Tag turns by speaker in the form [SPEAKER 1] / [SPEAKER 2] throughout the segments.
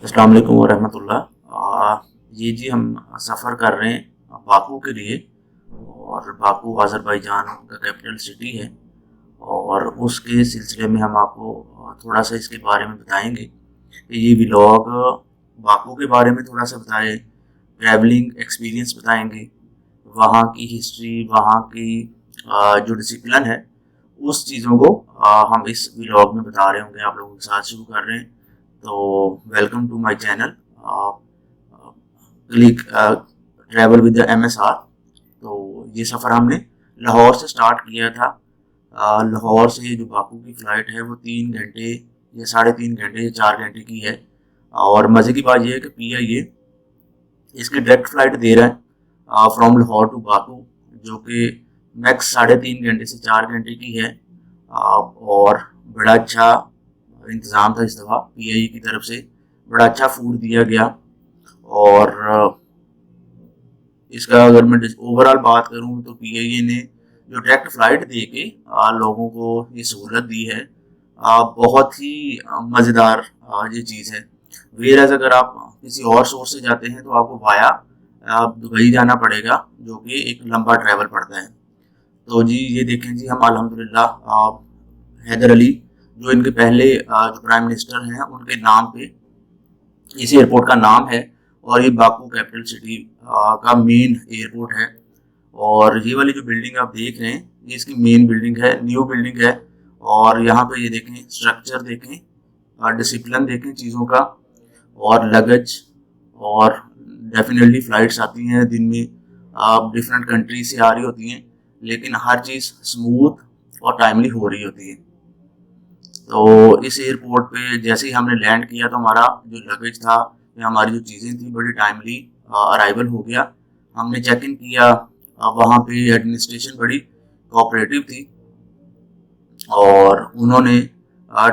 [SPEAKER 1] अस्सलाम वालेकुम वरहमतुल्लाह। ये जी हम सफ़र कर रहे हैं बाकू के लिए। और बाकू अज़रबैजान का कैपिटल सिटी है। और उसके सिलसिले में हम आपको थोड़ा सा इसके बारे में बताएंगे कि ये व्लॉग बाकू के बारे में थोड़ा सा बताए, ट्रैवलिंग एक्सपीरियंस बताएंगे, वहाँ की हिस्ट्री, वहाँ की जो डिसिप्लिन है उस चीज़ों को हम इस व्लॉग में बता रहे होंगे आप लोगों के साथ। शुरू कर रहे हैं, तो welcome to my channel click travel with the MSR। तो ये सफ़र हमने लाहौर से स्टार्ट किया था। लाहौर से जो बाकू की फ़्लाइट है वो 3 घंटे या 3.5 घंटे या 4 घंटे की है। और मज़े की बात यह है कि PIA इसकी डायरेक्ट फ़्लाइट दे रहा है फ्रॉम लाहौर टू बाकू, जो कि मैक्स 3.5 घंटे से 4 घंटे की है। और बड़ा अच्छा इंतज़ाम था इस दफ़ा PIA की तरफ से, बड़ा अच्छा फूड दिया गया। और इसका अगर मैं ओवरऑल बात करूं तो PIA ने जो डायरेक्ट फ्लाइट दे के लोगों को ये सहूलत दी है, बहुत ही मज़ेदार ये चीज़ है। वेयर अगर आप किसी और सोर्स से जाते हैं तो आपको वाया दुबई जाना पड़ेगा, जो कि एक लंबा ट्रैवल पड़ता है। तो जी ये देखें जी, हम अल्हम्दुलिल्लाह हैदर अली जो इनके पहले जो प्राइम मिनिस्टर हैं उनके नाम पे इस एयरपोर्ट का नाम है। और ये बाकू कैपिटल सिटी का मेन एयरपोर्ट है। और ये वाली जो बिल्डिंग आप देख रहे हैं ये इसकी मेन बिल्डिंग है, न्यू बिल्डिंग है। और यहाँ पे ये देखें, स्ट्रक्चर देखें, डिसिप्लिन देखें चीज़ों का, और लगेज। और डेफिनेटली फ़्लाइट्स आती हैं दिन में, डिफरेंट कंट्री से आ रही होती हैं, लेकिन हर चीज़ स्मूथ और टाइमली हो रही होती है। तो इस एयरपोर्ट पे जैसे ही हमने लैंड किया तो हमारा जो लगेज था या हमारी जो चीज़ें थी बड़ी टाइमली अराइवल हो गया। हमने चेक इन किया, वहाँ पे एडमिनिस्ट्रेशन बड़ी कोऑपरेटिव थी और उन्होंने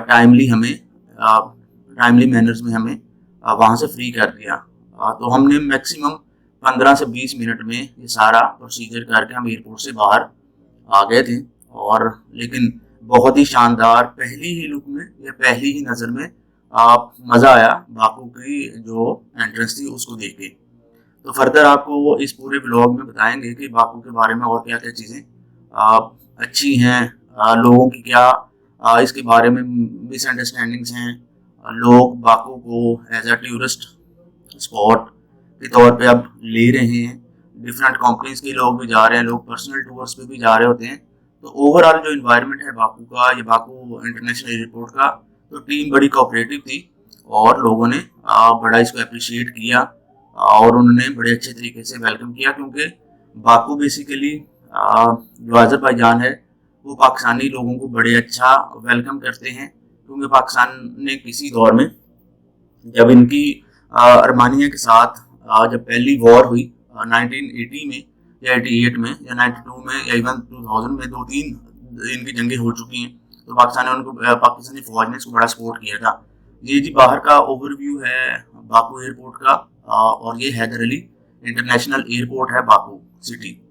[SPEAKER 1] टाइमली हमें टाइमली मैनर्स में हमें वहाँ से फ्री कर दिया। तो हमने मैक्सिमम 15 से 20 मिनट में ये सारा प्रोसीजर करके हम एयरपोर्ट से बाहर आ गए थे। और लेकिन बहुत ही शानदार, पहली ही लुक में या पहली ही नज़र में मज़ा आया बाकू की जो एंट्रेंस थी उसको देख के। तो फर्दर आपको वो इस पूरे ब्लॉग में बताएंगे कि बाकू के बारे में और क्या क्या चीज़ें अच्छी हैं, लोगों की क्या इसके बारे में मिसअंडरस्टैंडिंग्स हैं। लोग बाकू को एज अ टूरिस्ट स्पॉट के तौर पे अब ले रहे हैं, डिफरेंट कंपनीज के लोग भी जा रहे हैं, लोग पर्सनल टूर्स पे भी जा रहे होते हैं। तो ओवरऑल जो इन्वायरमेंट है बाकू का, ये बाकू इंटरनेशनल एयरपोर्ट का, तो टीम बड़ी कोऑपरेटिव थी और लोगों ने बड़ा इसको अप्रिशिएट किया और उन्होंने बड़े अच्छे तरीके से वेलकम किया। क्योंकि बाकू बेसिकली जो अज़रबैजान है वो पाकिस्तानी लोगों को बड़े अच्छा वेलकम करते हैं। क्योंकि पाकिस्तान ने किसी दौर में जब इनकी अर्मानिया के साथ जब पहली वॉर हुई 1980 में या 88 में या 92 में या इवन 2000 में, 2-3 इनकी जंगें हो चुकी हैं। तो पाकिस्तान ने उनको, पाकिस्तानी फौज ने इसको बड़ा सपोर्ट किया था। ये जी बाहर का ओवरव्यू है बाकू एयरपोर्ट का। और ये हैदर अली इंटरनेशनल एयरपोर्ट है बाकू सिटी।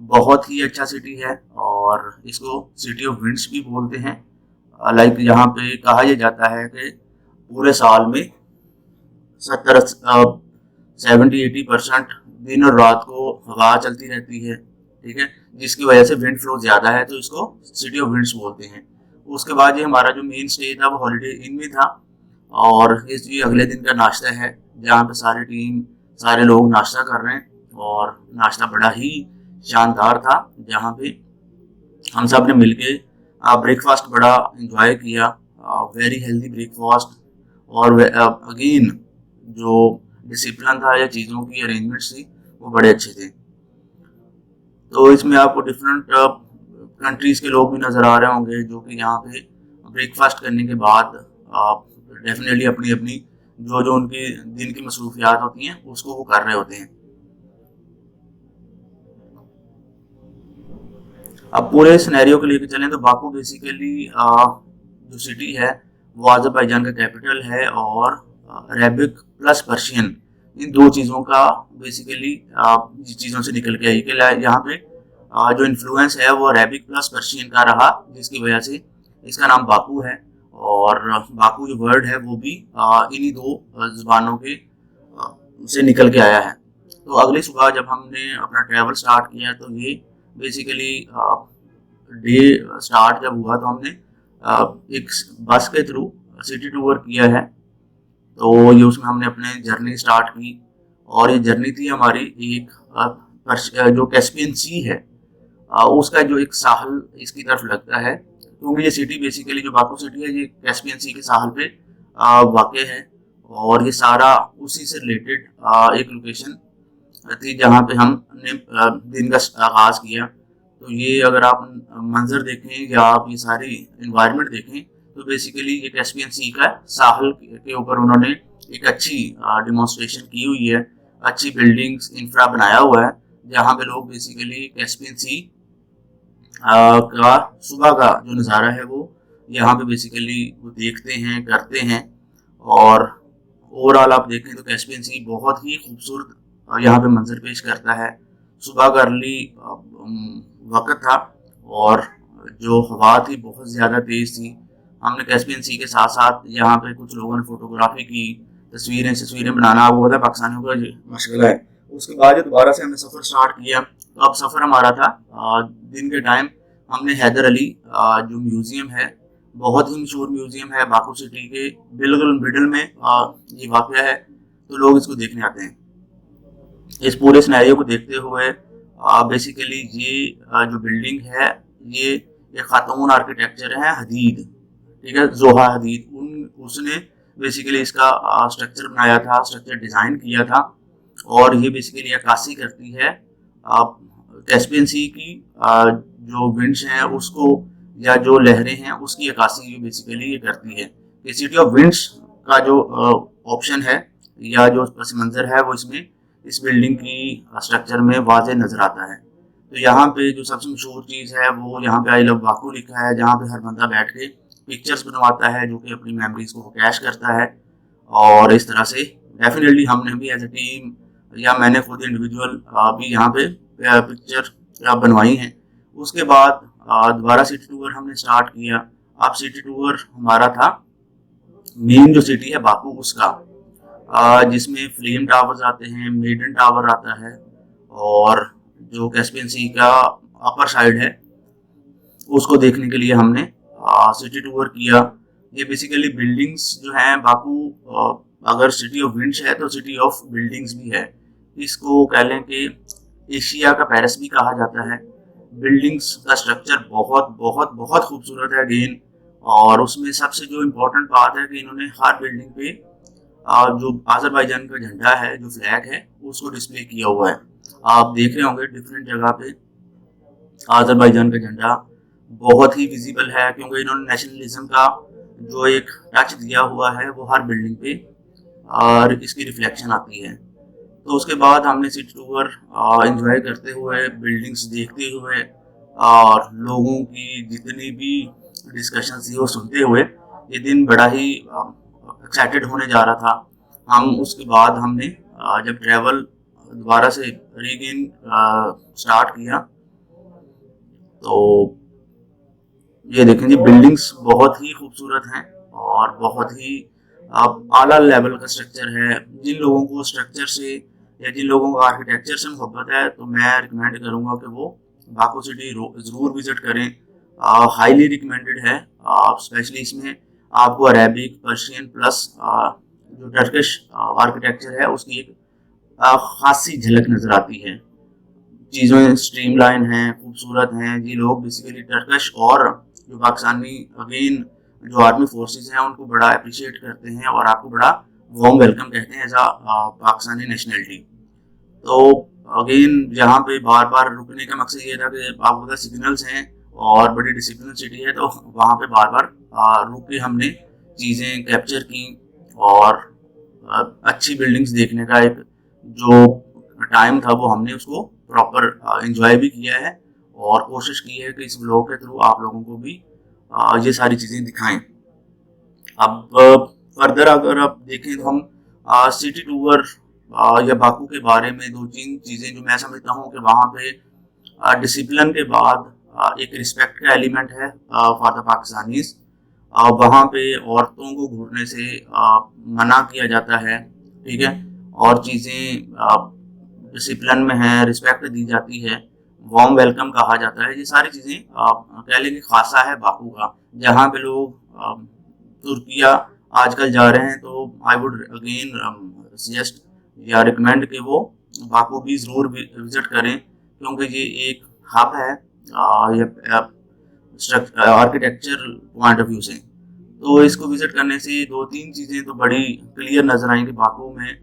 [SPEAKER 1] बहुत ही अच्छा सिटी है और इसको सिटी ऑफ विंड्स भी बोलते हैं। लाइक यहाँ पे कहा यह जाता है कि पूरे साल में 70-80% दिन और रात को हवा चलती रहती है, ठीक है, जिसकी वजह से विंड फ्लो ज़्यादा है, तो इसको सिटी ऑफ विंड्स बोलते हैं। उसके बाद ये हमारा जो मेन स्टे था वो हॉलीडे इन में था। और इस ये अगले दिन का नाश्ता है जहाँ पे सारी टीम, सारे लोग नाश्ता कर रहे हैं। और नाश्ता बड़ा ही शानदार था, जहाँ पे हम सब ने मिलके ब्रेकफास्ट बड़ा इंजॉय किया, वेरी हेल्दी ब्रेकफास्ट। और अगेन जो डिसिप्लिन था या चीज़ों की अरेंजमेंट्स थी वो बड़े अच्छे थे। तो इसमें आपको डिफरेंट कंट्रीज़ के लोग भी नज़र आ रहे होंगे जो कि यहाँ पे ब्रेकफास्ट करने के बाद डेफिनेटली अपनी अपनी जो जो उनकी दिन की मसरूफियात होती हैं उसको वो कर रहे होते हैं। अब पूरे सिनेरियो को लेकर चलें तो बाकू बेसिकली जो सिटी है वो अज़रबैजान का कैपिटल है। और अरेबिक प्लस पर्शियन, इन दो चीज़ों का बेसिकली चीज़ों से निकल के आई कि यहाँ पे जो इन्फ्लुएंस है वो अरेबिक प्लस पर्शियन का रहा, जिसकी वजह से इसका नाम बाकू है। और बाकू जो वर्ड है वो भी इन्हीं दो जुबानों के से निकल के आया है। तो अगली सुबह जब हमने अपना ट्रैवल स्टार्ट किया तो ये बेसिकली डे स्टार्ट जब हुआ तो हमने एक बस के थ्रू सिटी टूर किया है। तो ये उसमें हमने अपने जर्नी स्टार्ट की और ये जर्नी थी हमारी एक जो कैस्पियन सी है उसका जो एक साहल इसकी तरफ लगता है, क्योंकि ये सिटी बेसिकली जो बाकू सिटी है ये कैस्पियन सी के साहल पे वाक़ है और ये सारा उसी से रिलेटेड एक लोकेशन थी जहाँ पे हमने दिन का आगाज किया। तो ये अगर आप मंजर देखें या आप ये सारी इन्वायरमेंट देखें तो बेसिकली ये कैस्पियन सी का साहल के ऊपर उन्होंने एक अच्छी डिमॉन्स्ट्रेशन की हुई है, अच्छी बिल्डिंग्स इंफ्रा बनाया हुआ है जहाँ पे लोग बेसिकली कैस्पियन सी का सुबह का जो नज़ारा है वो यहाँ पे बेसिकली वो देखते हैं करते हैं। और ओवरऑल आप देखें तो कैस्पियन सी बहुत ही खूबसूरत यहाँ पे मंजर पेश करता है। सुबह का अर्ली वक्त था और जो हवा थी बहुत ज़्यादा तेज़ थी। हमने कैस्पियन सी के साथ साथ यहाँ पे कुछ लोगों ने फोटोग्राफी की, तस्वीरें बनाना वो होता है पाकिस्तानियों का मशगला है। उसके बाद जो दोबारा से हमने सफ़र स्टार्ट किया तो अब सफ़र हमारा था दिन के टाइम। हमने हैदर अली जो म्यूज़ियम है, बहुत ही मशहूर म्यूज़ियम है बाकू सिटी के बिल्कुल मिडल में ये वाक़या है, तो लोग इसको देखने आते हैं। इस पूरे सिनेरियो को देखते हुए बेसिकली ये जो बिल्डिंग है ये एक खातून आर्किटेक्चर है हदीद, ठीक है, जोहा हदीद, उसने बेसिकली इसका स्ट्रक्चर बनाया था, स्ट्रक्चर डिज़ाइन किया था। और ये बेसिकली अक्कासी करती है कैस्पियन सी की जो विंड्स हैं उसको या जो लहरें हैं उसकी अक्कासी बेसिकली ये करती है। कि सिटी ऑफ विंड्स का जो ऑप्शन है या जो पस मंजर है वो इसमें इस बिल्डिंग की स्ट्रक्चर में वाज़े नज़र आता है। तो यहाँ पे जो सबसे मशहूर चीज़ है वो यहाँ पे आई लव बाकू लिखा है, जहाँ पे हर बंदा बैठ के पिक्चर्स बनवाता है जो कि अपनी मेमोरीज को कैश करता है। और इस तरह से डेफिनेटली हमने भी एज ए टीम या मैंने खुद इंडिविजुअल भी यहाँ पे पिक्चर बनवाई हैं। उसके बाद दोबारा सिटी टूर हमने स्टार्ट किया। अब सिटी टूर हमारा था मेन जो सिटी है बाकू उसका, जिसमें फ्लेम टावर्स आते हैं, मेडन टावर आता है और जो कैस्पियन सी का अपर साइड है उसको देखने के लिए हमने सिटी टूर किया। ये बेसिकली बिल्डिंग्स जो हैं बाकू अगर सिटी ऑफ विंड्स है तो सिटी ऑफ बिल्डिंग्स भी है। इसको कह लें कि एशिया का पेरिस भी कहा जाता है। बिल्डिंग्स का स्ट्रक्चर बहुत बहुत बहुत खूबसूरत है अगेन। और उसमें सबसे जो इम्पोर्टेंट बात है कि इन्होंने हर बिल्डिंग पे जो आज़रबाईजान का झंडा है, जो फ्लैग है, उसको डिस्प्ले किया हुआ है। आप देख रहे होंगे डिफरेंट जगह पे आज़रबाईजान का झंडा बहुत ही विजिबल है, क्योंकि इन्होंने नेशनलिज्म का जो एक टच दिया हुआ है वो हर बिल्डिंग पे और इसकी रिफ्लेक्शन आती है। तो उसके बाद हमने सिटी टूर एंजॉय करते हुए, बिल्डिंग्स देखते हुए और लोगों की जितनी भी डिस्कशन थी वो सुनते हुए ये दिन बड़ा ही एक्साइटेड होने जा रहा था। उसके बाद हमने जब ट्रैवल दोबारा से रीगेन स्टार्ट किया तो ये देखें जी, बिल्डिंग्स बहुत ही खूबसूरत हैं और बहुत ही आला लेवल का स्ट्रक्चर है। जिन लोगों को स्ट्रक्चर से या जिन लोगों को आर्किटेक्चर से मोहब्बत है तो मैं रिकमेंड करूंगा कि वो बाकू सिटी ज़रूर विज़िट करें। हाईली रिकमेंडेड है। स्पेशली इसमें आपको अरेबिक, पर्शियन प्लस जो टर्किश आर्किटेक्चर है उसकी एक खासी झलक नज़र आती है। चीज़ें स्ट्रीमलाइन हैं, खूबसूरत हैं जी। लोग बेसिकली टर्किश और जो पाकिस्तानी अगेन जो आर्मी फोर्सेस हैं उनको बड़ा अप्रिशिएट करते हैं और आपको बड़ा वार्म वेलकम कहते हैं एज आ पाकिस्तानी नेशनलिटी। तो अगेन यहाँ पे बार बार रुकने का मकसद ये था कि आपको पता सिग्नल्स हैं और बड़ी डिसिप्लिन सिटी है, तो वहाँ पे बार बार रुक के हमने चीज़ें कैप्चर की और अच्छी बिल्डिंग्स देखने का एक जो टाइम था वो हमने उसको प्रॉपर एंजॉय भी किया है और कोशिश की है कि इस व्लॉग के थ्रू आप लोगों को भी ये सारी चीज़ें दिखाएं। अब फर्दर अगर आप देखें तो हम सिटी टूर या बाकू के बारे में दो तीन चीज़ें जो मैं समझता हूँ कि वहाँ पे डिसिप्लिन के बाद एक रिस्पेक्ट का एलिमेंट है फॉर द पाकिस्तानीज। वहाँ पे औरतों को घूरने से मना किया जाता है, ठीक है। और चीज़ें डिसिप्लिन में है, रिस्पेक्ट दी जाती है, वार्म वेलकम कहा जाता है। ये सारी चीज़ें कह लें कि खासा है बाकू का, जहाँ पे लोग तुर्किया आजकल जा रहे हैं। तो आई वुड अगेन सजेस्ट या रिकमेंड कि वो बाकू भी ज़रूर विजिट करें, क्योंकि ये एक हब है आर्किटेक्चर पॉइंट ऑफ व्यू से। तो इसको विजिट करने से दो तीन चीज़ें तो बड़ी क्लियर नजर आएंगी बाकू में,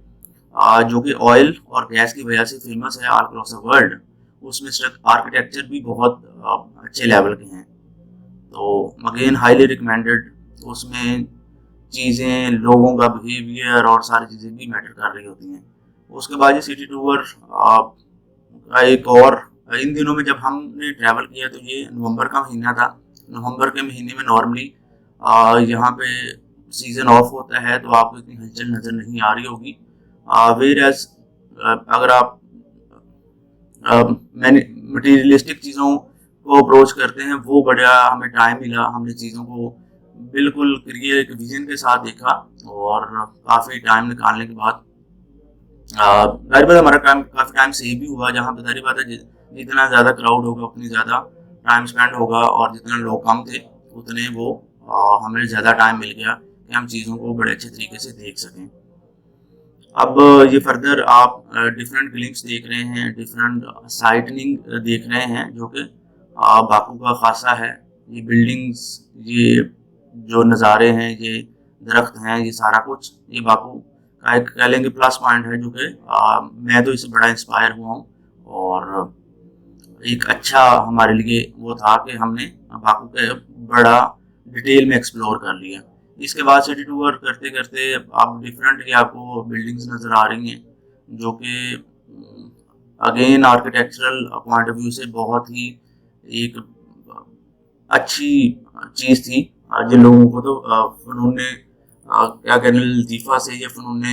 [SPEAKER 1] जो कि ऑयल और गैस की वजह से फेमस है ऑल अक्रॉस द वर्ल्ड। उसमें आर्किटेक्चर भी बहुत अच्छे लेवल के हैं, तो अगेन हाईली रिकमेंडेड। उसमें चीज़ें, लोगों का बिहेवियर और सारी चीज़ें भी मैटर कर रही होती हैं। उसके बाद ये सिटी टूर का एक और, इन दिनों में जब हमने ट्रैवल किया तो ये नवंबर का महीना था। नवंबर के महीने में नॉर्मली यहाँ पे सीज़न ऑफ होता है, तो आपको इतनी हलचल नज़र नहीं आ रही होगी। वेर एज अगर आप मैंने मटीरियलिस्टिक चीज़ों को अप्रोच करते हैं, वो बड़ा हमें टाइम मिला। हमने चीज़ों को बिल्कुल क्लियर एक विजन के साथ देखा, और काफ़ी टाइम निकालने के बाद जाहिर बात हमारा टाइम काफ़ी टाइम सेव भी हुआ। जहाँ पे जाहिर बात है जितना ज़्यादा क्राउड होगा उतनी ज़्यादा टाइम स्पेंड होगा, और जितने लोग कम थे उतने वो हमें ज़्यादा टाइम मिल गया कि हम चीज़ों को बड़े अच्छे तरीके से देख सकें। अब ये फर्दर आप डिफरेंट ग्लिम्स देख रहे हैं, डिफरेंट साइटनिंग देख रहे हैं, जो कि बाकू का खासा है। ये बिल्डिंग्स, ये जो नज़ारे हैं, ये दरख्त हैं, ये सारा कुछ ये बाकू का एक कह लेंगे प्लस पॉइंट है, जो कि मैं तो इससे बड़ा इंस्पायर हुआ हूँ। और एक अच्छा हमारे लिए वो था कि हमने बाकू के बड़ा डिटेल में एक्सप्लोर कर लिया। इसके बाद सिटी टूर करते करते आप डिफरेंट ही आपको बिल्डिंग्स नज़र आ रही हैं, जो कि again architectural point of view से बहुत ही एक अच्छी चीज़ थी। जिन लोगों को तो फ़नून क्या कहने लतीफ़ा से या फ़नून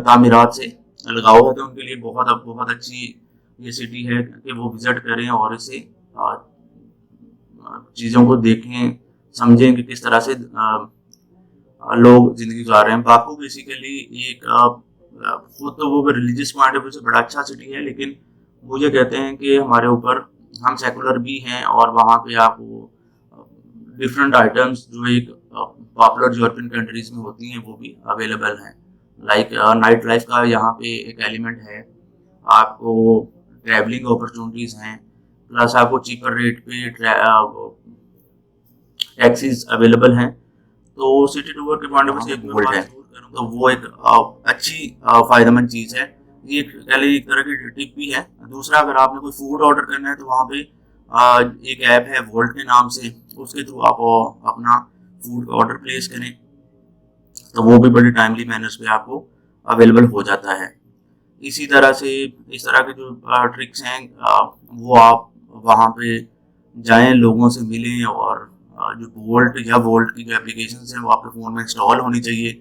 [SPEAKER 1] तामीरात से लगाव है, तो उनके लिए बहुत बहुत अच्छी ये सिटी है कि वो विज़िट करें और इसे चीज़ों को देखें, समझें कि किस तरह से लोग ज़िंदगी गुजार रहे हैं। बाकू बेसिकली एक खुद तो वो रिलीजियस पॉइंट ऑफ व्यू से बड़ा अच्छा सिटी है, लेकिन वो ये कहते हैं कि हमारे ऊपर हम सेकुलर भी हैं, और वहाँ पे आप वो डिफरेंट आइटम्स जो एक पॉपुलर यूरोपियन कंट्रीज में होती हैं वो भी अवेलेबल हैं। लाइक नाइट लाइफ का यहाँ पे एक एलिमेंट है, आपको ट्रैवलिंग अपॉर्चुनिटीज़ हैं, प्लस आपको चीपर रेट पे टैक्सीज अवेलेबल हैं। तो सिटी टूर के पॉइंट ऑफ व्यू से एक बात जरूर करूँ तो वो एक अच्छी फ़ायदेमंद चीज़ है। ये कह लीजिए एक तरह की टिप भी है। दूसरा, अगर आपने कोई फूड ऑर्डर करना है तो वहाँ पे एक ऐप है वोल्ट के नाम से, उसके थ्रू आप अपना फूड का ऑर्डर प्लेस करें, तो वो भी बड़ी टाइमली मैनर्स पे आपको अवेलेबल हो जाता है। इसी तरह से इस तरह के जो ट्रिक्स हैं वो आप वहाँ पे जाएं, लोगों से मिलें, और जो वोल्ट या वोल्ट की जो एप्लीकेशन हैं वो आपके फ़ोन में इंस्टॉल होनी चाहिए।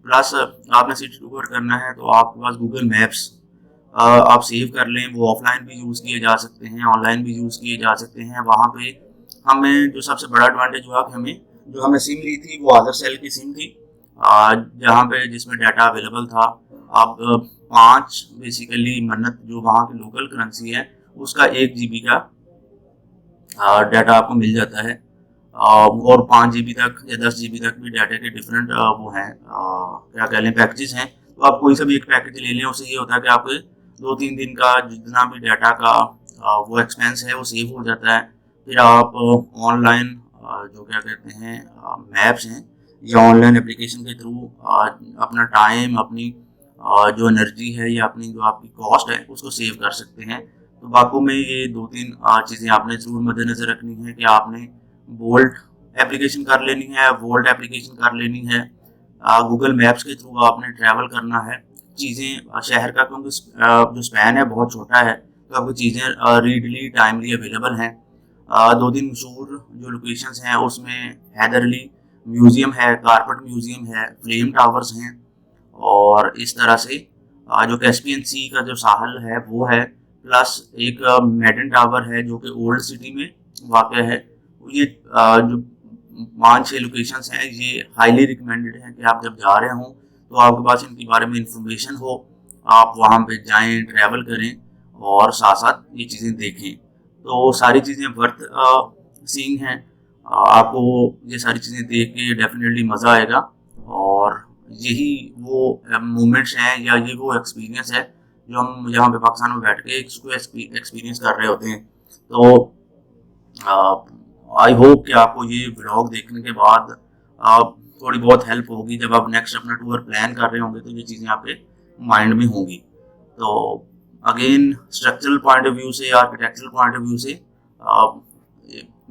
[SPEAKER 1] प्लस आपने सिटी टूर करना है तो आपके पास गूगल मैप्स आप सेव कर लें। वो ऑफलाइन भी यूज़ किए जा सकते हैं, ऑनलाइन भी यूज़ किए जा सकते हैं। वहाँ पे हमें जो सबसे बड़ा एडवांटेज हुआ कि हमें जो हमने सिम ली थी वो अदरसेल की सिम थी, जहाँ पे जिसमें डाटा अवेलेबल था। अब 5 बेसिकली मन्नत जो वहाँ की लोकल करेंसी है उसका 1 GB का डाटा आपको मिल जाता है, और 5 GB तक या 10 GB तक भी डाटा के डिफरेंट वो हैं क्या कह लें पैकेजेस हैं। तो आप कोई सा भी एक पैकेज ले लें, उससे ये होता है कि आपके 2-3 दिन का जितना भी डाटा का वो एक्सपेंस है वो सेव हो जाता है। फिर आप ऑनलाइन जो क्या कहते हैं मैप्स हैं या ऑनलाइन एप्लीकेशन के थ्रू अपना टाइम, अपनी जो एनर्जी है या अपनी जो आपकी कॉस्ट है उसको सेव कर सकते हैं। तो बाकू में ये 2-3 चीज़ें आपने ज़रूर मद्देनज़र रखनी है कि आपने वोल्ट एप्लीकेशन कर लेनी है, वोल्ट एप्लीकेशन कर लेनी है, गूगल मैप्स के थ्रू आपने ट्रैवल करना है। चीज़ें शहर का क्योंकि जो स्पैन है बहुत छोटा है, तो आपको चीज़ें रीडली टाइमली अवेलेबल हैं। 2-3 मशहूर जो लोकेशंस हैं उसमें हैदर अली म्यूज़ियम है, कारपेट म्यूज़ियम है, फ्लेम टावर्स हैं, और इस तरह से जो कैस्पियन सी का जो साहल है वो है। प्लस एक मेडन टावर है जो कि ओल्ड सिटी में वाक़ है। ये जो 5-6 लोकेशंस हैं, ये हाईली रिकमेंडेड हैं कि आप जब जा रहे हों तो आपके पास इनके बारे में इंफॉर्मेशन हो, आप वहाँ पे जाएं, ट्रैवल करें और साथ साथ ये चीज़ें देखें। तो सारी चीज़ें वर्थ सीइंग हैं। आपको ये सारी चीज़ें देख के डेफिनेटली मज़ा आएगा और यही वो मोमेंट्स हैं या ये वो एक्सपीरियंस है जो हम यहाँ पे पाकिस्तान में बैठ के इसको एक्सपीरियंस कर रहे होते हैं। तो आई होप कि आपको ये व्लॉग देखने के बाद थोड़ी बहुत हेल्प होगी। जब आप नेक्स्ट अपना टूर प्लान कर रहे होंगे तो ये चीज़ें आपके माइंड में होंगी। तो again structural point of view से, आर्किटेक्चरल पॉइंट ऑफ व्यू से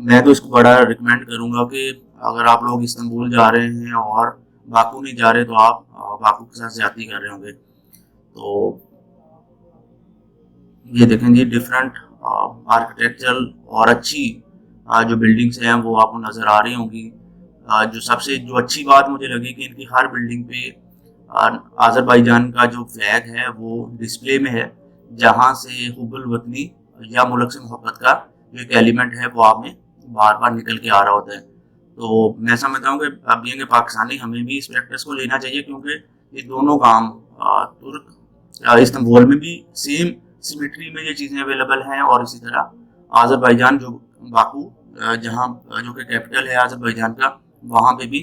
[SPEAKER 1] मैं तो इसको बड़ा रिकमेंड करूँगा कि अगर आप लोग इस्तांबुल जा रहे हैं और बाकू नहीं जा रहे तो आप बाकू के साथ ज्यादती कर रहे होंगे। तो ये देखें जी, डिफरेंट आर्किटेक्चरल और अच्छी जो बिल्डिंग्स हैं वो आपको नज़र आ रही होंगी। जो अच्छी बात मुझे लगी कि इनकी हर बिल्डिंग पे आज़रबाईजान का जो फ्लैग है वो डिस्प्ले में है, जहाँ से हुब्बुल वतनी या मुल्क से मोहब्बत का जो एक एलिमेंट है वो आप में बार बार निकल के आ रहा होता है। तो मैं समझता हूँ कि अब ये पाकिस्तानी हमें भी इस प्रैक्टिस को लेना चाहिए, क्योंकि ये दोनों काम तुर्क इस्तांबुल में भी सेम सिमेट्री में ये चीज़ें अवेलेबल हैं और इसी तरह आज़रबाईजान जो बाकू जहाँ जो कि कैपिटल है आज़रबाईजान का, वहाँ पे भी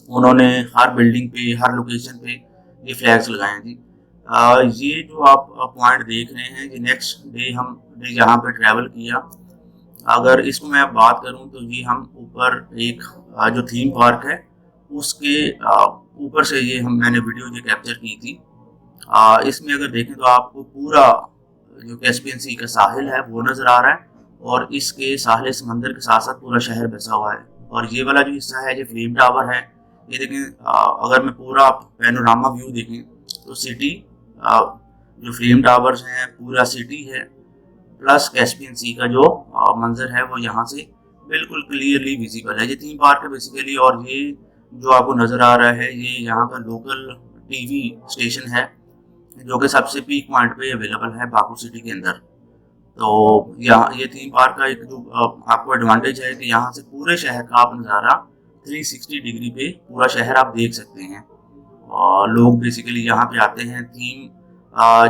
[SPEAKER 1] उन्होंने हर बिल्डिंग पे, हर लोकेशन पे ये फ्लैग्स लगाए हैं जी। ये जो आप पॉइंट देख रहे हैं, ये नेक्स्ट डे हमने जहाँ पे ट्रैवल किया, अगर इसको मैं बात करूं तो ये हम ऊपर एक जो थीम पार्क है उसके ऊपर से मैंने वीडियो ये कैप्चर की थी। इसमें अगर देखें तो आपको पूरा जो कैस्पियन सी का साहिल है वो नज़र आ रहा है और इसके साहिल समंदर के साथ साथ पूरा शहर बसा हुआ है। और ये वाला जो हिस्सा है, ये फ्लेम टावर है, ये देखें। अगर मैं पूरा पैनोरामा व्यू देखें तो सिटी जो फ्लेम टावर्स हैं, पूरा सिटी है, प्लस कैस्पियन सी का जो मंजर है वो यहाँ से बिल्कुल क्लियरली विजिबल है। ये थीम पार्क है बेसिकली, और ये जो आपको नज़र आ रहा है ये यहाँ का लोकल टीवी स्टेशन है जो कि सबसे पीक पॉइंट पे अवेलेबल है बाकू सिटी के अंदर। तो यहाँ ये थीम पार्क का एक जो आपको एडवांटेज है कि यहाँ से पूरे शहर का आप नज़ारा 360 डिग्री पे पूरा शहर आप देख सकते हैं। और लोग बेसिकली यहाँ पे आते हैं थीम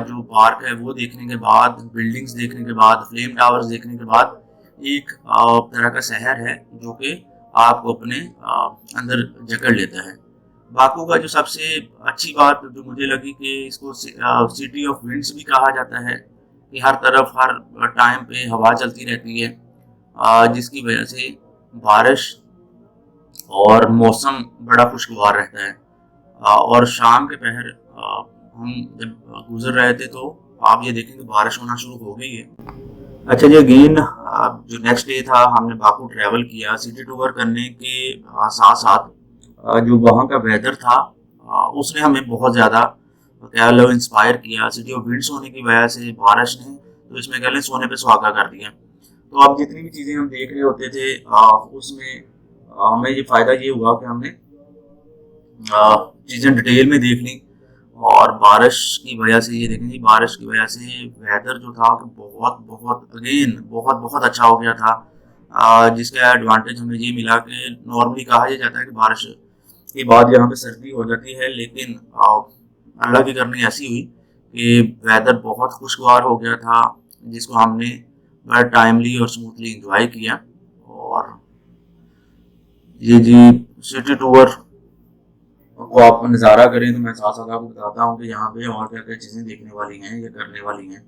[SPEAKER 1] जो पार्क है वो देखने के बाद, बिल्डिंग्स देखने के बाद, फ्लेम टावर्स देखने के बाद एक तरह का शहर है जो कि आपको अपने अंदर जकड़ लेता है। बाकू का जो सबसे अच्छी बात जो मुझे लगी कि इसको सिटी ऑफ विंड्स भी कहा जाता है, कि हर तरफ हर टाइम पे हवा चलती रहती है, जिसकी वजह से बारिश और मौसम बड़ा खुशगवार रहता है। और शाम के पहर हम जब गुजर रहे थे तो आप ये देखें कि बारिश होना शुरू हो गई है। अच्छा जी, अगेन जो नेक्स्ट डे था हमने बाकू ट्रैवल किया। सिटी टूर करने के साथ साथ जो वहाँ का वेदर था उसने हमें बहुत ज़्यादा कह लो इंस्पायर किया। सिटी ऑफ विंड्स होने की वजह से बारिश ने तो इसमें कह लें सोने पे सुहागा कर दिया। तो अब जितनी भी चीज़ें हम देख रहे होते थे उसमें हमें ये फ़ायदा ये हुआ कि हमने चीज़ें डिटेल में देख ली। और बारिश की वजह से ये देखें जी, बारिश की वजह से वेदर जो था बहुत बहुत अगेन बहुत बहुत अच्छा हो गया था। जिसका एडवांटेज हमें ये मिला कि नॉर्मली कहा जाता है कि बारिश के बाद यहाँ पे सर्दी हो जाती है, लेकिन अल्लाह की करनी ऐसी हुई कि वेदर बहुत खुशगवार हो गया था, जिसको हमने बड़ा टाइमली और स्मूथली इंजॉय किया। और ये जी सिटी टूर को आप नज़ारा करें तो मैं साथ साथ आपको बताता हूँ कि यहाँ पे और क्या क्या चीज़ें देखने वाली हैं या करने वाली हैं।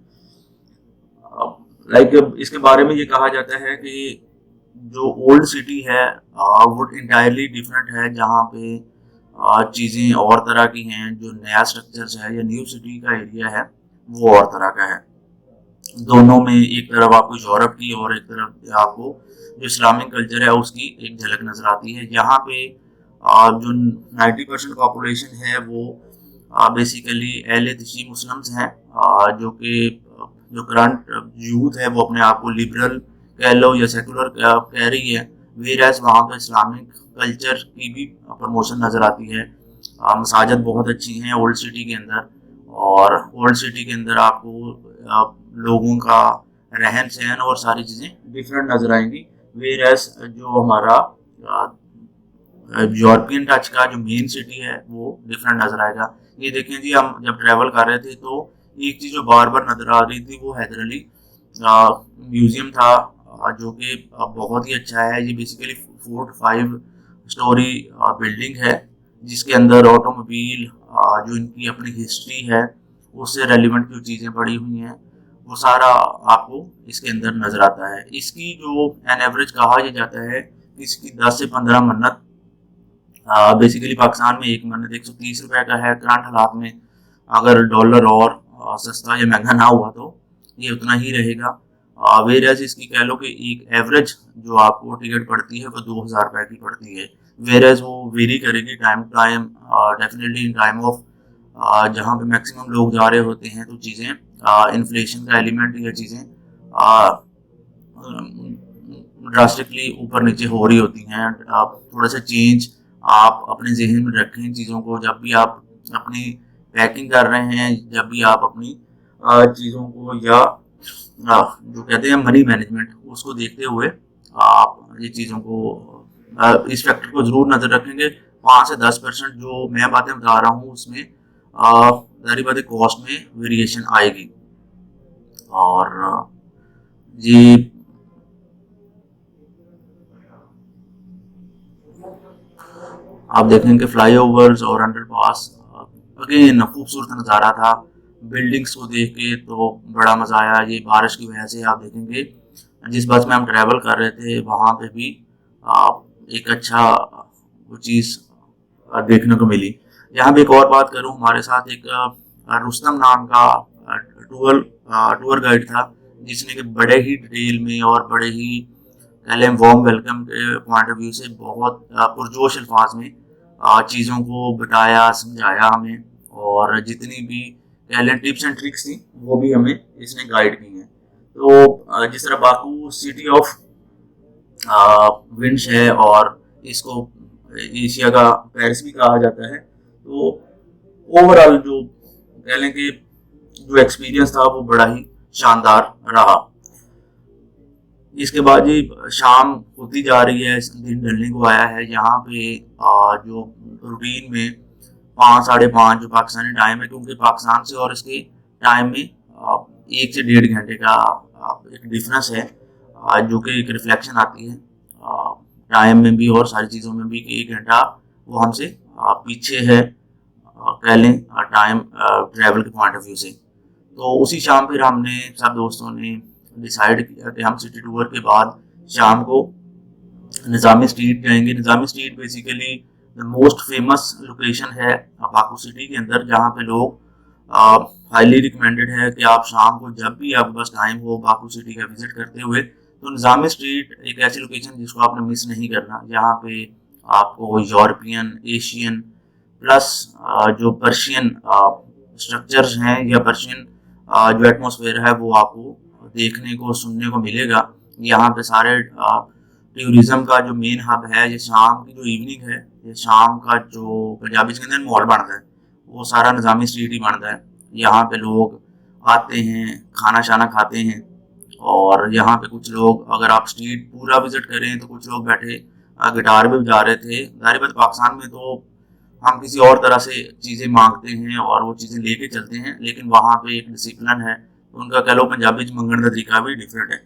[SPEAKER 1] लाइक इसके बारे में ये कहा जाता है कि जो ओल्ड सिटी है वो इंटायरली डिफरेंट है, जहाँ पे चीज़ें और तरह की हैं। जो नया स्ट्रक्चर्स है या न्यू सिटी का एरिया है वो और तरह का है। दोनों में एक तरफ आपको यूरोप की और एक तरफ आपको जो इस्लामिक कल्चर है उसकी एक झलक नज़र आती है। यहाँ पे जो 90% पॉपुलेशन है वो बेसिकली अहले तशी मुस्लिम्स हैं, जो कि जो करंट यूथ है वो अपने आप को लिबरल कह लो या सेकुलर कह रही है। वेरएज़ वहाँ पे इस्लामिक कल्चर की भी प्रमोशन नज़र आती है। मसाजिद बहुत अच्छी हैं ओल्ड सिटी के अंदर, और ओल्ड सिटी के अंदर आपको लोगों का रहन सहन और सारी चीज़ें डिफरेंट नज़र आएंगी। वेरएज़ जो हमारा यूरोपियन टच का जो मेन सिटी है वो डिफरेंट नजर आएगा। ये देखें जी, हम जब ट्रैवल कर रहे थे तो एक चीज जो बार बार नजर आ रही थी वो हैदर अली म्यूजियम था, जो कि बहुत ही अच्छा है। ये बेसिकली 4 to 5 स्टोरी बिल्डिंग है, जिसके अंदर ऑटोमोबाइल जो इनकी अपनी हिस्ट्री है उससे रेलिवेंट जो चीज़ें पड़ी हुई हैं वो सारा आपको इसके अंदर नजर आता है। इसकी जो एन एवरेज कहा यह जाता है कि इसकी 10 से 15 मन्नत, बेसिकली पाकिस्तान में एक मन्नत 130 रुपए का है करंट हालात में। अगर डॉलर और सस्ता या महंगा ना हुआ तो ये उतना ही रहेगा। वेरएज इसकी कह लो कि एक एवरेज जो आपको टिकट पड़ती है वो 2000 रुपए की पड़ती है। वेरएज वो वेरी करेगी time to time, definitely in time of जहाँ पे मैक्सिमम लोग जा रहे होते हैं तो चीज़ें इन्फ्लेशन का एलिमेंट या चीज़ें ड्रास्टिकली ऊपर नीचे हो रही होती हैं। आप थोड़ा सा चेंज आप अपने जहन में रखें चीज़ों को, जब भी आप अपनी पैकिंग कर रहे हैं, जब भी आप अपनी चीज़ों को या जो कहते हैं मनी मैनेजमेंट उसको देखते हुए आप ये चीज़ों को इस फैक्टर को ज़रूर नज़र रखेंगे। 5 से 10% जो मैं बातें बता रहा हूँ उसमें जाहिर बात है कॉस्ट में वेरिएशन आएगी। और ये आप देखेंगे फ्लाईओवर्स और अंडरपास, अगेन खूबसूरत नज़ारा था। बिल्डिंग्स को देख के तो बड़ा मज़ा आया। ये बारिश की वजह से आप देखेंगे जिस बस में हम ट्रैवल कर रहे थे वहाँ पे भी एक अच्छा वो चीज़ देखने को मिली। यहाँ पे एक और बात करूँ, हमारे साथ एक रुस्तम नाम का टूर गाइड था, जिसने कि बड़े ही डिटेल में और बड़े ही कह वार्म वेलकम के पॉइंट ऑफ व्यू से बहुत पुरजोश अल्फाज में चीज़ों को बताया, समझाया हमें। और जितनी भी कह टिप्स एंड ट्रिक्स थी वो भी हमें इसने गाइड की हैं। तो जिस तरह बाकू सिटी ऑफ विंड्स है और इसको एशिया का पेरिस भी कहा जाता है, तो ओवरऑल जो कह लें कि जो एक्सपीरियंस था वो बड़ा ही शानदार रहा। इसके बाद जी शाम होती जा रही है, दिन ढलने को आया है। यहाँ पे जो रूटीन में 5 साढ़े 5 जो पाकिस्तानी टाइम है, क्योंकि पाकिस्तान से और इसके टाइम में 1 से 1.5 घंटे का एक डिफरेंस है, जो कि एक रिफ्लेक्शन आती है टाइम में भी और सारी चीज़ों में भी कि 1 घंटा वो हमसे पीछे है कह लें टाइम ट्रैवल के पॉइंट ऑफ व्यू से। तो उसी शाम फिर हमने सब दोस्तों ने डिसाइड किया कि हम सिटी टूर के बाद शाम को निज़ामी स्ट्रीट जाएंगे। Nizami street basically most famous location है बाकू सिटी के अंदर, जहाँ पे लोग हाईली रिकमेंडेड है कि आप शाम को जब भी आपके पास टाइम हो बाकू सिटी का विजिट करते हुए तो निज़ामी स्ट्रीट एक ऐसी लोकेशन जिसको आपने मिस नहीं करना। यहाँ पे आपको यूरोपियन, एशियन प्लस जो पर्शियन स्ट्रक्चर्स हैं या पर्शियन जो एटमॉस्फेयर है वो आपको देखने को सुनने को मिलेगा। यहाँ पे सारे टूरिज्म का जो मेन हब है, ये शाम की जो इवनिंग है, ये शाम का जो पंजाबी के अंदर मॉल बनता है वो सारा निज़ामी स्ट्रीट ही बनता है। यहाँ पे लोग आते हैं, खाना शाना खाते हैं। और यहाँ पे कुछ लोग, अगर आप स्ट्रीट पूरा विजिट करें तो कुछ लोग बैठे गिटार भी बजा रहे थे। जाहिर बात पाकिस्तान में तो हम किसी और तरह से चीज़ें मांगते हैं और वो चीज़ें लेके चलते हैं, लेकिन वहाँ पे एक डिसिप्लिन है उनका, कह लो पंजाबी मंगन का तरीका भी डिफरेंट है।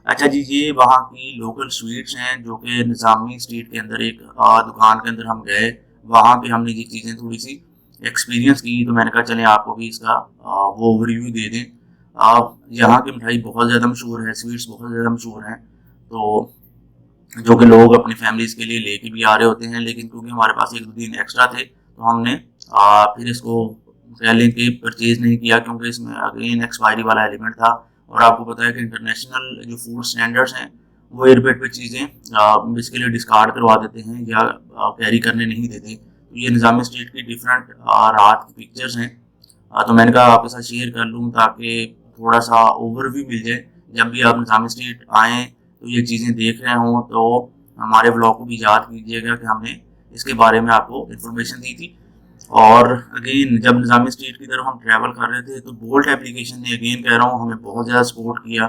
[SPEAKER 1] अच्छा जी, ये वहाँ की लोकल स्वीट्स हैं जो कि निज़ामी स्ट्रीट के अंदर एक दुकान के अंदर हम गए, वहाँ पे हमने ये चीज़ें थोड़ी सी एक्सपीरियंस की। तो मैंने कहा चलें आपको भी इसका वो ओवरव्यू दे दें। यहाँ की मिठाई बहुत ज़्यादा मशहूर है, स्वीट्स बहुत ज़्यादा मशहूर हैं, तो जो कि लोग अपनी फैमिलीज के लिए लेके भी आ रहे होते हैं। लेकिन क्योंकि हमारे पास 1-2 दिन एक्स्ट्रा थे तो हमने फिर इसको कह लें कि परचेज नहीं किया, क्योंकि इसमें अगेन एक्सपायरी वाला एलिमेंट था। और आपको पता है कि इंटरनेशनल जो फूड स्टैंडर्ड्स हैं वो एयरपोर्ट पे चीज़ें बेसिकली डिस्कार्ड करवा देते हैं या कैरी करने नहीं देते। तो ये निज़ामी स्ट्रीट की डिफरेंट रात की पिक्चर्स हैं। तो मैंने कहा आपके साथ शेयर कर लूँ ताकि थोड़ा सा ओवरव्यू मिल जाए। जब भी आप निज़ामी स्ट्रीट आएँ तो ये चीज़ें देख रहे हों तो हमारे ब्लॉग को भी याद कीजिएगा कि हमने इसके बारे में आपको इन्फॉर्मेशन दी थी। और अगेन जब निज़ामी स्ट्रीट की तरफ हम ट्रैवल कर रहे थे तो बोल्ट एप्लीकेशन ने, अगेन कह रहा हूँ, हमें बहुत ज़्यादा सपोर्ट किया।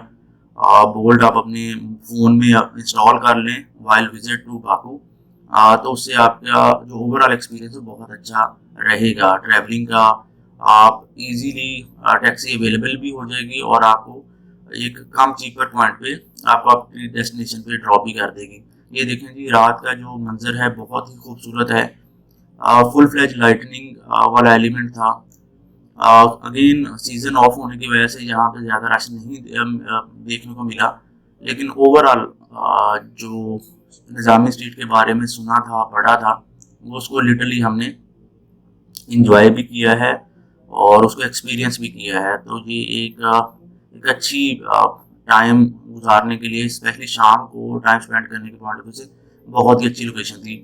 [SPEAKER 1] बोल्ट आप अपने फ़ोन में इंस्टॉल कर लें वाइल विजिट टू बाकू, तो उससे आपका जो ओवरऑल एक्सपीरियंस है बहुत अच्छा रहेगा ट्रैवलिंग का। आप इजीली टैक्सी अवेलेबल भी हो जाएगी और आपको एक कम चीपर पॉइंट पे आपको आपकी डेस्टिनेशन पे ड्रॉप भी कर देगी। ये देखें जी, रात का जो मंजर है बहुत ही खूबसूरत है। फुल फ्लेज लाइटनिंग वाला एलिमेंट था। अगेन सीजन ऑफ होने की वजह से यहाँ पे ज़्यादा रश नहीं देखने को मिला, लेकिन ओवरऑल जो निज़ामी स्ट्रीट के बारे में सुना था, पढ़ा था, वो उसको लिटरली हमने इंजॉय भी किया है और उसको एक्सपीरियंस भी किया है। तो ये एक अच्छी टाइम गुजारने के लिए, स्पेशली शाम को टाइम स्पेंड करने के पॉइंट ऑफ व्यू से बहुत ही अच्छी लोकेशन थी।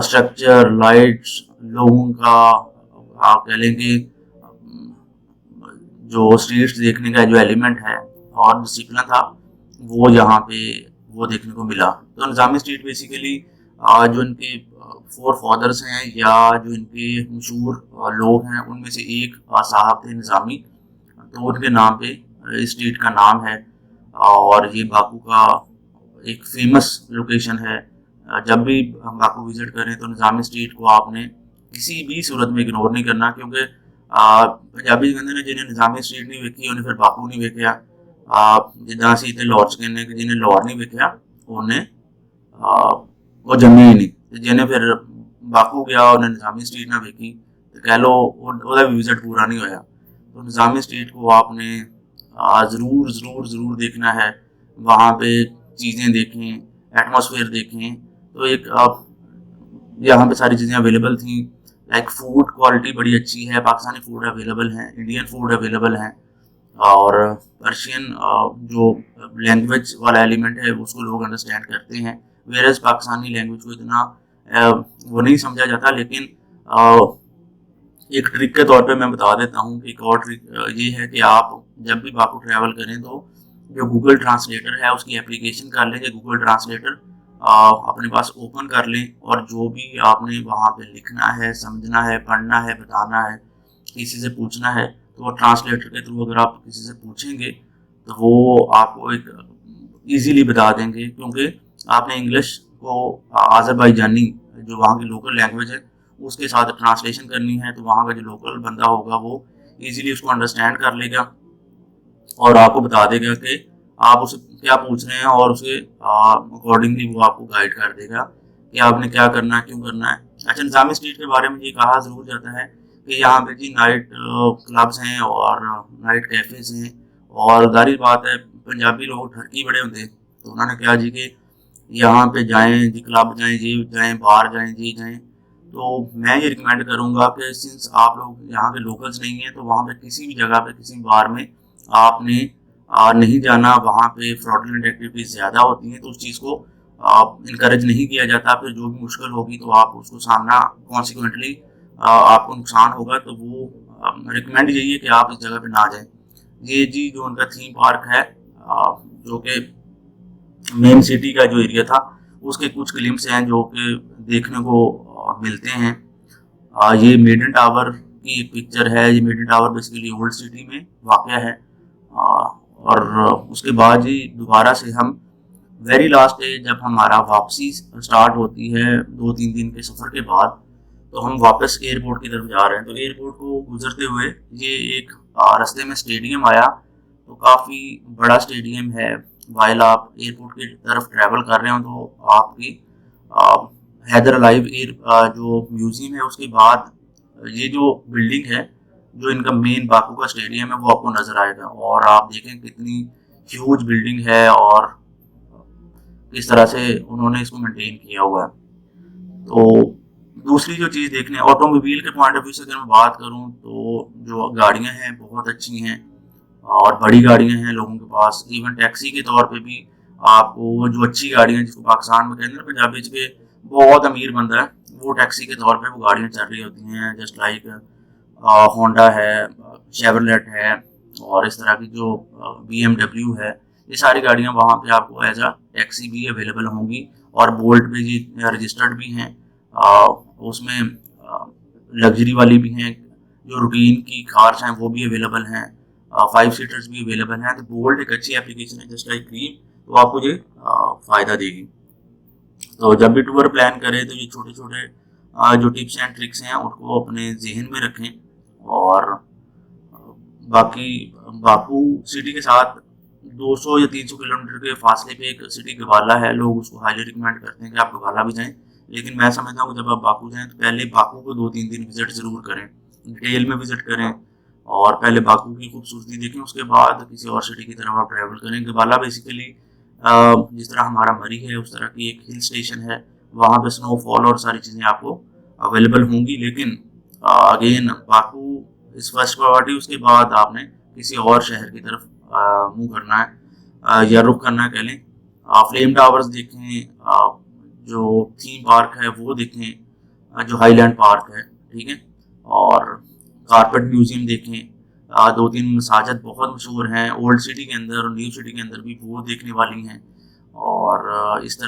[SPEAKER 1] स्ट्रक्चर, लाइट्स, लोगों का आप कह लें कि जो स्ट्रीट्स देखने का जो एलिमेंट है और डिसिप्लिन था, वो यहाँ पे वो देखने को मिला। तो निज़ामी स्ट्रीट बेसिकली जो इनके फोर फादर्स हैं या जो इनके मशहूर लोग हैं, उनमें से एक साहब थे निज़ामी, तो उनके नाम पे इस स्ट्रीट का नाम है। और ये बाकू का एक फेमस लोकेशन है। जब भी हम बाकू विजिट करें तो निज़ामी स्ट्रीट को आपने किसी भी सूरत में इग्नोर नहीं करना, क्योंकि पंजाबी कहते हैं जिन्हें निज़ामी स्ट्रीट नहीं वेखी उन्हें फिर बाकू नहीं वेख्या। जिदा असीं इत्थे लाहौर च कहने कि जिन्हें लाहौर नहीं वेख्या उन्हें वो जम्मे ही नहीं, ते जिन्हें फिर बाकू गया उन्हें निज़ामी स्ट्रीट ना वेखी तो कह लो ओहदा भी विजिट पूरा नहीं होया। तो निज़ामी स्ट्रीट को आपने ज़रूर ज़रूर ज़रूर देखना है। वहाँ पे चीज़ें देखें, एटमॉस्फेयर देखें। तो एक यहाँ पे सारी चीज़ें अवेलेबल थी, लाइक फूड क्वालिटी बड़ी अच्छी है, पाकिस्तानी फूड अवेलेबल है, इंडियन फूड अवेलेबल है, और पर्शियन जो लैंग्वेज वाला एलिमेंट है उसको लोग अंडरस्टैंड करते हैं, वेरस पाकिस्तानी लैंग्वेज को इतना वो नहीं समझा जाता। लेकिन एक ट्रिक के तौर पे मैं बता देता हूँ कि एक और ट्रिक ये है कि आप जब भी बाकू ट्रैवल करें तो जो गूगल ट्रांसलेटर है उसकी एप्लीकेशन कर लें, गूगल ट्रांसलेटर अपने पास ओपन कर लें, और जो भी आपने वहाँ पे लिखना है, समझना है, पढ़ना है, बताना है, किसी से पूछना है, तो वो ट्रांसलेटर के थ्रू अगर आप किसी से पूछेंगे तो वो आपको एक इजीली बता देंगे, क्योंकि आपने इंग्लिश को आज़रबाईजानी जो वहाँ की लोकल लैंग्वेज है उसके साथ ट्रांसलेशन करनी है, तो वहाँ का जो लोकल बंदा होगा वो इजीली उसको अंडरस्टैंड कर लेगा और आपको बता देगा कि आप उसे क्या पूछ रहे हैं, और उसके अकॉर्डिंगली वो आपको गाइड कर देगा कि आपने क्या करना है, क्यों करना है। अच्छा, निज़ामी स्ट्रीट के बारे में ये कहा ज़रूर जाता है कि यहाँ पे जी नाइट क्लब्स हैं और नाइट कैफेज हैं, और जाहिर बात है पंजाबी लोग ठरकी बड़े होते हैं, तो उन्होंने कहा जी कि यहाँ पे जाएं जी, क्लब जाएं जी, जाएं बाहर जाएं जी, जाएं। तो मैं ये रिकमेंड करूँगा कि सिंस आप लोग यहाँ के लोकल्स नहीं हैं, तो वहाँ पे किसी भी जगह पे किसी बार में आपने नहीं जाना। वहाँ पे फ्रॉडलेंट एक्टिविटीज ज़्यादा होती हैं, तो उस चीज़ को इनकरेज नहीं किया जाता। फिर जो भी मुश्किल होगी तो आप उसको सामना कॉन्सिक्वेंटली आपको नुकसान होगा, तो वो रिकमेंड यही है कि आप इस जगह पे ना जाएं। ये जी जो उनका थीम पार्क है, जो कि मेन सिटी का जो एरिया था उसके कुछ क्लिप्स हैं जो कि देखने को मिलते हैं। ये मेडन टावर की एक पिक्चर है। ये Maiden Tower basically old city में वाक़या है। और उसके बाद ही दोबारा से हम वेरी लास्ट डे जब हमारा वापसी स्टार्ट होती है 2-3 दिन के सफ़र के बाद, तो हम वापस एयरपोर्ट की तरफ जा रहे हैं। तो एयरपोर्ट को गुजरते हुए ये एक रास्ते में स्टेडियम आया, तो काफ़ी बड़ा स्टेडियम है। वाइल आप एयरपोर्ट की तरफ ट्रैवल कर रहे हो तो आपकी हैदर अलाइव जो म्यूज़ियम है उसके बाद ये जो बिल्डिंग है, जो इनका मेन बाकू का स्टेडियम है, वो आपको नज़र आएगा, और आप देखें कितनी ह्यूज बिल्डिंग है और किस तरह से उन्होंने इसको मेंटेन किया हुआ है। तो दूसरी जो चीज़ देखने ऑटोमोबाइल के पॉइंट ऑफ व्यू से अगर मैं बात करूं तो जो गाड़ियां हैं बहुत अच्छी हैं और बड़ी गाड़ियां हैं लोगों के पास। इवन टैक्सी के तौर पे भी आपको जो अच्छी गाड़ियां जिसको पाकिस्तान में कहते हैं पंजाबी के बहुत अमीर बंदा है, वो टैक्सी के तौर पे वो गाड़ियां चल रही होती हैं, जस्ट लाइक होंडा है, शेवरलेट है, और इस तरह की जो BMW है। ये सारी गाड़ियां वहाँ पे आपको एज अ टैक्सी भी अवेलेबल होंगी, और बोल्ट पे जी रजिस्टर्ड भी हैं। उसमें लग्जरी वाली भी हैं, जो रूटीन की कार्स हैं वो भी अवेलेबल हैं। 5 सीटर्स भी अवेलेबल हैं। तो बोल्ट एक अच्छी एप्लीकेशन है जस्ट लाइक ड्रीम, तो आपको ये फ़ायदा देगी। तो जब भी टूर प्लान करें तो ये छोटे छोटे जो टिप्स एंड ट्रिक्स हैं उनको अपने जहन में रखें। और बाकी बाकू सिटी के साथ 200 या 300 किलोमीटर के फासले पे एक सिटी गवाला है। लोग उसको हाईली रिकमेंड करते हैं कि आप गवाला भी जाएं, लेकिन मैं समझता हूँ कि जब आप बाकू जाएं तो पहले बाकू को 2-3 दिन विजिट जरूर करें, डिटेल में विजिट करें और पहले बाकू की खूबसूरती देखें, उसके बाद किसी और सिटी की तरफ आप ट्रैवल करें। गवाला बेसिकली जिस तरह हमारा मरी है उस तरह की एक हिल स्टेशन है, वहाँ पे स्नोफॉल और सारी चीज़ें आपको अवेलेबल होंगी। लेकिन अगेन बाकू इस फर्स्ट प्रायोरिटी, उसके बाद आपने किसी और शहर की तरफ मूव करना है या रुख करना है कह लें। फ्लेम टावर्स देखें, जो थीम पार्क है वो देखें, जो हाईलैंड पार्क है, ठीक है, और कारपेट म्यूजियम देखें। 2-3 मसाजिद बहुत मशहूर हैं ओल्ड सिटी के अंदर और न्यू सिटी के अंदर भी, वो देखने वाली हैं। और इस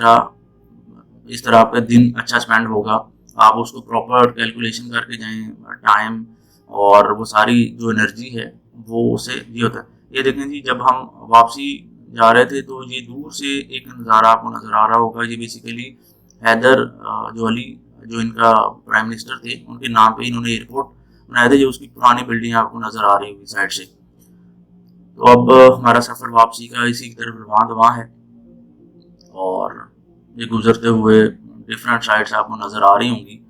[SPEAKER 1] तरह आपका दिन अच्छा स्पेंड होगा। आप उसको प्रॉपर कैलकुलेशन करके जाएं, टाइम और वो सारी जो एनर्जी है वो उसे ये होता है। ये देखें जी, जब हम वापसी जा रहे थे तो ये दूर से एक नज़ारा आपको नज़र आ रहा होगा। ये बेसिकली हैदर जो अली, जो इनका प्राइम मिनिस्टर थे, उनके नाम पे इन्होंने एयरपोर्ट बनाया था। ये उसकी पुरानी बिल्डिंग आपको नज़र आ रही होगी साइड से। तो अब हमारा सफ़र वापसी का इसी की तरफ रवां दवा है और ये गुजरते हुए डिफरेंट साइड्स आपको नज़र आ रही होंगी।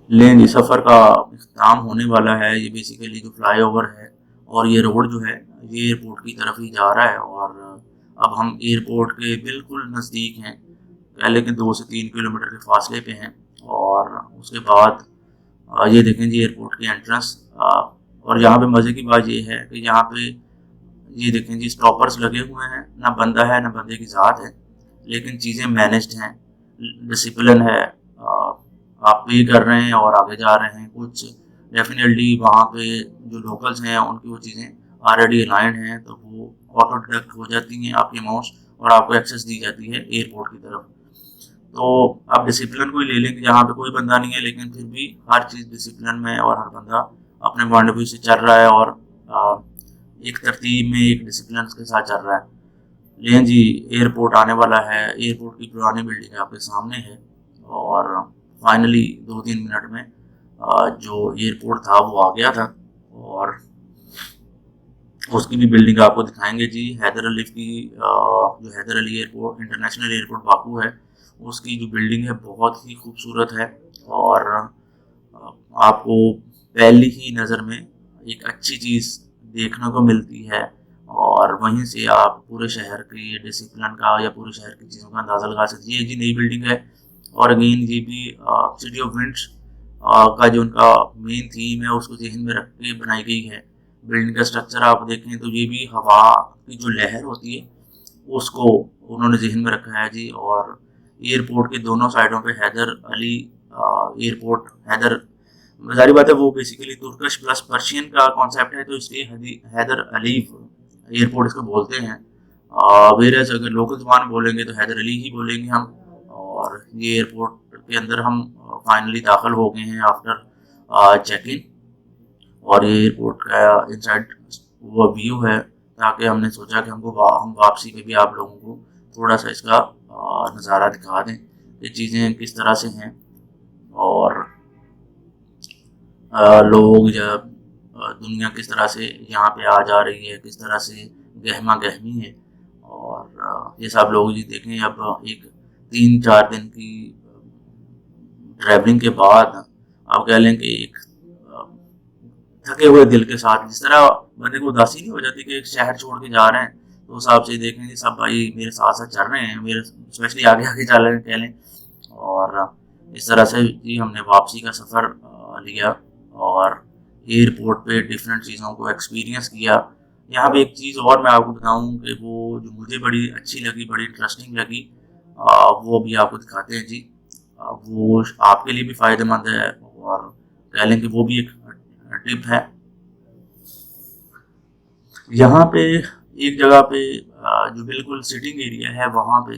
[SPEAKER 1] लेन जी, सफ़र का इख्तिताम होने वाला है। ये बेसिकली जो फ्लाईओवर है और ये रोड जो है ये एयरपोर्ट की तरफ ही जा रहा है। और अब हम एयरपोर्ट के बिल्कुल नज़दीक हैं, पहले के 2 से 3 किलोमीटर के फासले पे हैं। और उसके बाद ये देखें जी एयरपोर्ट की एंट्रेंस। और यहाँ पे मज़े की बात ये है कि यहाँ पे ये देखें जी स्टॉपर्स लगे हुए हैं, ना बंदा है ना बंदे की ज़ात है, लेकिन चीज़ें मैनेज्ड हैं, डिसिप्लिन है। आप पे कर रहे हैं और आगे जा रहे हैं। कुछ डेफिनेटली वहाँ पे जो लोकल्स हैं उनकी वो चीज़ें ऑलरेडी अलाइंड हैं, तो वो ऑटो डिडक्ट हो जाती हैं आपकी अमाउंट्स और आपको एक्सेस दी जाती है एयरपोर्ट की तरफ। तो आप डिसिप्लिन को ही ले लें कि जहाँ पे कोई बंदा नहीं है, लेकिन फिर भी हर चीज़ डिसिप्लिन में और हर बंदा अपने पॉइंट ऑफ व्यू से चल रहा है और एक तरतीब में एक डिसिप्लिन के साथ चल रहा है। लेकिन जी एयरपोर्ट आने वाला है, एयरपोर्ट की पुरानी बिल्डिंग आपके सामने है और फाइनली 2-3 मिनट में जो एयरपोर्ट था वो आ गया था और उसकी भी बिल्डिंग आपको दिखाएंगे जी। हैदर अली की जो Heydar Ali airport international airport Baku है, उसकी जो बिल्डिंग है बहुत ही खूबसूरत है और आपको पहली ही नज़र में एक अच्छी चीज़ देखने को मिलती है और वहीं से आप पूरे शहर के डिसिप्लिन का या पूरे शहर की चीज़ों का अंदाज़ा लगा सकते हैं। ये जी नई बिल्डिंग है और अगेन ये भी सिटी ऑफ विंड्स का जो उनका मेन थीम है उसको ज़हन में रख के बनाई गई है। बिल्डिंग का स्ट्रक्चर आप देखें तो ये भी हवा की जो लहर होती है उसको उन्होंने ज़हन में रखा है जी। और एयरपोर्ट के दोनों साइडों पे हैदर अली एयरपोर्ट, हैदर जारी बात है वो बेसिकली तुर्किश प्लस पर्शियन का कॉन्सेप्ट है, तो इसलिए हैदर अली एयरपोर्ट इसको बोलते हैं। वेरएज़ अगर लोकल ज़बान में बोलेंगे तो हैदर अली ही बोलेंगे हम। और ये एयरपोर्ट के अंदर हम फाइनली दाखिल हो गए हैं आफ्टर चेक इन। और ये एयरपोर्ट का इनसाइड वो व्यू है, ताकि हमने सोचा कि हम वापसी पे भी आप लोगों को थोड़ा सा इसका नज़ारा दिखा दें ये चीज़ें किस तरह से हैं और लोग जब दुनिया किस तरह से यहाँ पे आ जा रही है, किस तरह से गहमा गहमी है। और ये सब लोग जी देखें अब एक 3-4 दिन की ट्रैवलिंग के बाद आप कह लें कि एक थके हुए दिल के साथ जिस तरह बंदे को उदासी नहीं हो जाती कि एक शहर छोड़ के जा रहे हैं, तो उस हिसाब से देखें जी सब भाई मेरे साथ साथ चल रहे हैं, मेरे स्पेशली आगे आगे चल रहे हैं कह लें। और इस तरह से जी हमने वापसी का सफ़र लिया और एयरपोर्ट पे डिफरेंट चीज़ों को एक्सपीरियंस किया। यहाँ पे एक चीज़ और मैं आपको बताऊँ कि वो जो मुझे बड़ी अच्छी लगी, बड़ी इंटरेस्टिंग लगी, वो भी आपको दिखाते हैं जी। वो आपके लिए भी फ़ायदेमंद है और कह लें कि वो भी एक टिप है। यहाँ पे एक जगह पे जो बिल्कुल सिटिंग एरिया है वहाँ पे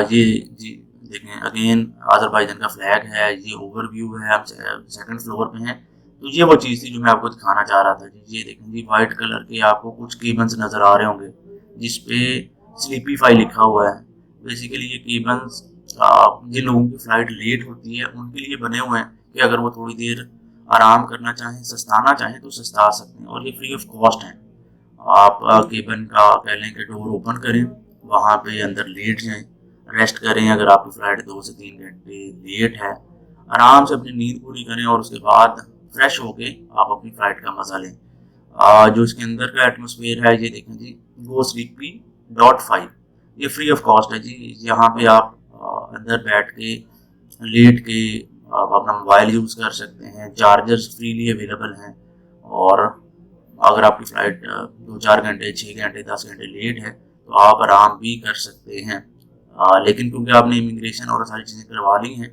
[SPEAKER 1] ये जी देखें अगेन अज़रबैजान का फ्लैग है, ये ओवरव्यू है, हम सेकंड फ्लोर पे हैं। तो ये वो चीज़ थी जो मैं आपको दिखाना चाह रहा था जी। ये देखें जी, वाइट कलर के आपको कुछ केबन्स नज़र आ रहे होंगे जिसपे स्लीपीफाई लिखा हुआ है। बेसिकली ये केबन्स जिन लोगों की फ़्लाइट लेट होती है उनके लिए बने हुए हैं कि अगर वो थोड़ी देर आराम करना चाहें, सस्ताना चाहें तो सस्ता सकते हैं, और ये फ्री ऑफ कॉस्ट हैं। आप केबिन का कह लें कि डोर ओपन करें, वहाँ पे अंदर लेट जाएं, रेस्ट करें। अगर आपकी फ़्लाइट 2 से 3 घंटे लेट है, आराम से अपनी नींद पूरी करें और उसके बाद फ्रेश होके आप अपनी फ़्लाइट का मज़ा लें। जो इसके अंदर का एटमॉस्फेयर है, ये देखें जी, GoSleepy.5, ये फ्री ऑफ कॉस्ट है जी। यहाँ पे आप अंदर बैठ के लेट के आप अपना मोबाइल यूज़ कर सकते हैं, चार्जर्स फ्रीली अवेलेबल हैं। और अगर आपकी फ़्लाइट 2-4 घंटे, 6 घंटे, 10 घंटे लेट है तो आप आराम भी कर सकते हैं। लेकिन क्योंकि आपने इमिग्रेशन और सारी चीज़ें करवा ली हैं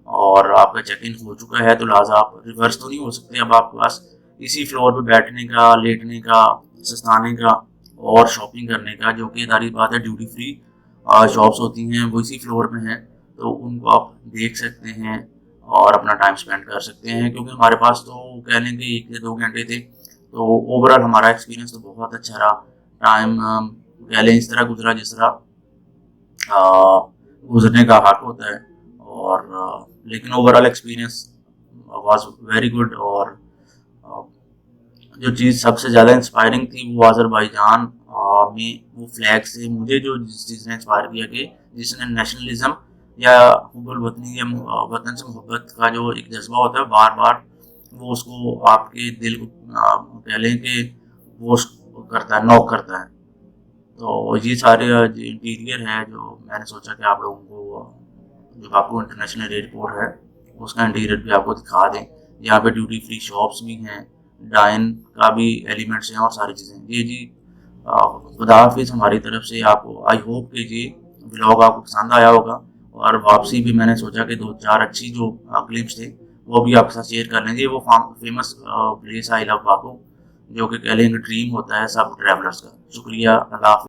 [SPEAKER 1] और आपका चेक इन हो चुका है, तो लिहाजा आप रिवर्स तो नहीं हो सकते। अब आपके पास इसी फ्लोर पे बैठने का, लेटने का, सस्ताने का और शॉपिंग करने का, जो कि सारी बात है ड्यूटी फ्री शॉप्स होती हैं वो इसी फ्लोर में हैं, तो उनको आप देख सकते हैं और अपना टाइम स्पेंड कर सकते हैं। क्योंकि हमारे पास तो कह लें कि 1 से 2 घंटे थे, तो ओवरऑल हमारा एक्सपीरियंस तो बहुत अच्छा रहा। टाइम कह लें इस तरह गुजरा जिस तरह गुजरने का हक होता है। और लेकिन overall experience was very good. और अ, जो चीज़ सबसे ज़्यादा इंस्पायरिंग थी वो अज़रबैजान में वो फ्लैग से मुझे जो जिस चीज़ ने इंस्पायर किया कि जिसने नेशनलिज्म या हुब्बुल वतनी या वतन से मोहब्बत का जो एक जज्बा होता है, बार बार वो उसको आपके दिल को कह लें कि वो करता है, नॉक करता है। तो ये सारे जो इंटीरियर है, जो मैंने सोचा कि आप लोगों को जो बाकू इंटरनेशनल एयरपोर्ट है उसका इंटीरियर भी आपको दिखा दें। यहाँ पे ड्यूटी फ्री शॉप्स भी हैं, डाइन का भी एलिमेंट्स हैं और सारी चीज़ें। ये जी खुदा हाफिज़ हमारी तरफ से आपको। आई होप कि ये ब्लॉग आपको पसंद आया होगा। और वापसी भी मैंने सोचा कि 2-4 अच्छी जो क्लिप्स थे वो भी आपके साथ शेयर कर लेंगे। वो famous place I love Baku, जो कि कह लेंगे ड्रीम होता है सब ट्रैवलर्स का। शुक्रिया, अल्लाह हाफ़िज़।